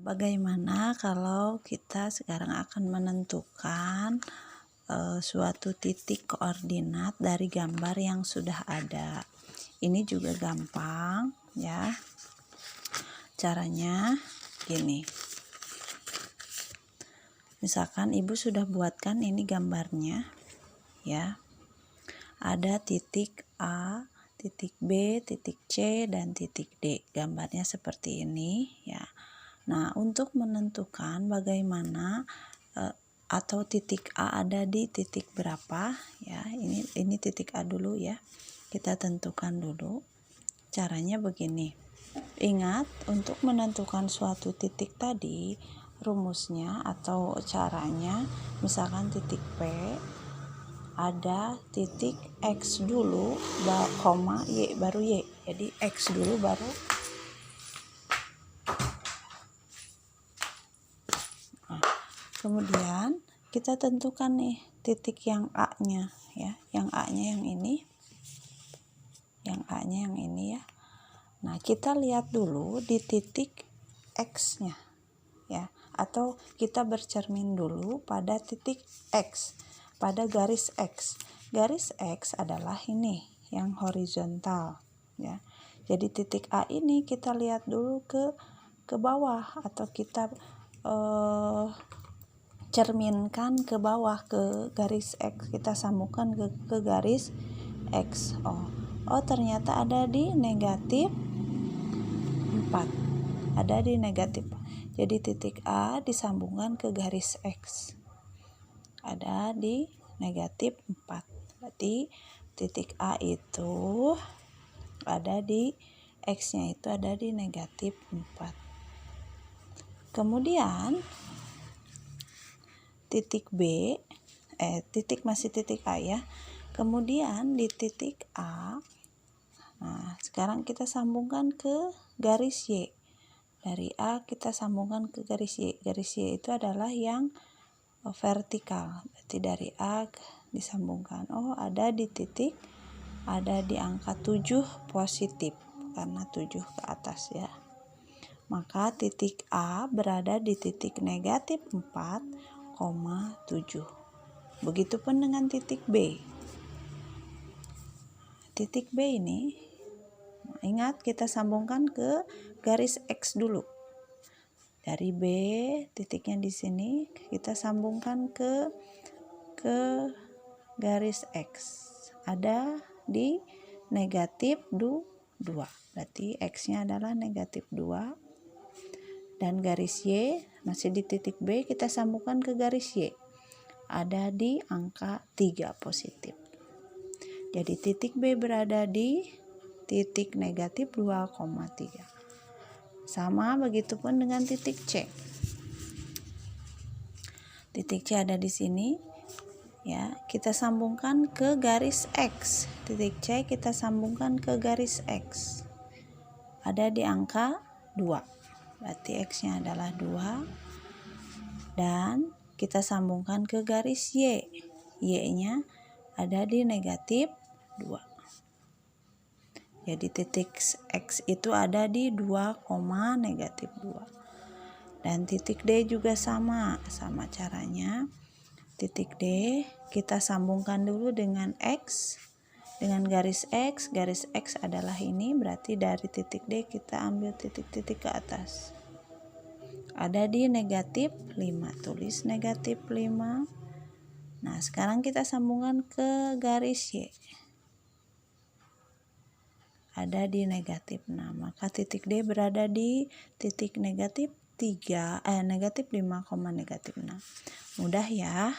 Bagaimana kalau kita sekarang akan menentukan suatu titik koordinat dari gambar yang sudah ada. Ini juga gampang ya. Caranya gini. Misalkan ibu sudah buatkan ini gambarnya ya. Ada titik A, titik B, titik C, dan titik D. Gambarnya seperti ini ya. Nah, untuk menentukan bagaimana atau titik A ada di titik berapa ya, ini titik A dulu ya, kita tentukan dulu. Caranya begini, ingat untuk menentukan suatu titik tadi, rumusnya atau caranya, misalkan titik P ada titik X dulu, koma Y baru Y, jadi X dulu baru kemudian kita tentukan nih titik yang A-nya ya, yang A-nya yang ini. Yang A-nya yang ini ya. Nah, kita lihat dulu di titik X-nya ya, atau kita bercermin dulu pada titik X, pada garis X. Garis X adalah ini yang horizontal ya. Jadi titik A ini kita lihat dulu ke bawah, atau kita cerminkan ke bawah ke garis X, kita sambungkan ke garis X. Oh ternyata ada di negatif 4, ada di negatif. Jadi titik A disambungkan ke garis X, ada di negatif 4. Berarti titik A itu ada di X-nya itu ada di negatif 4. Kemudian titik B, masih titik A ya. Kemudian di titik A, nah sekarang kita sambungkan ke garis Y. Dari A kita sambungkan ke garis Y. Garis Y itu adalah yang vertikal. Berarti dari A disambungkan. Oh ada di titik, ada di angka 7 positif, karena 7 ke atas ya. Maka titik A berada di titik negatif 4,7. Begitupun dengan titik B. Titik B ini, ingat kita sambungkan ke garis X dulu. Dari B, titiknya di sini, kita sambungkan ke garis X. Ada di negatif 2. Berarti X-nya adalah negatif 2. Dan garis Y masih di titik B, kita sambungkan ke garis Y, ada di angka 3 positif. Jadi titik B berada di titik negatif 2,3. Sama begitupun dengan titik C. Titik C ada di sini ya, kita sambungkan ke garis X. Titik C kita sambungkan ke garis X, ada di angka 2. Berarti X-nya adalah 2. Dan kita sambungkan ke garis Y. Y-nya ada di negatif 2. Jadi titik X itu ada di 2, negatif 2. Dan titik D juga sama caranya. Titik D kita sambungkan dulu dengan X, dengan garis X. Garis X adalah ini, berarti dari titik D kita ambil titik-titik ke atas. Ada di negatif 5, tulis negatif 5. Nah sekarang kita sambungkan ke garis Y, ada di negatif 6. Maka titik D berada di titik negatif 5, negatif 6. Mudah ya.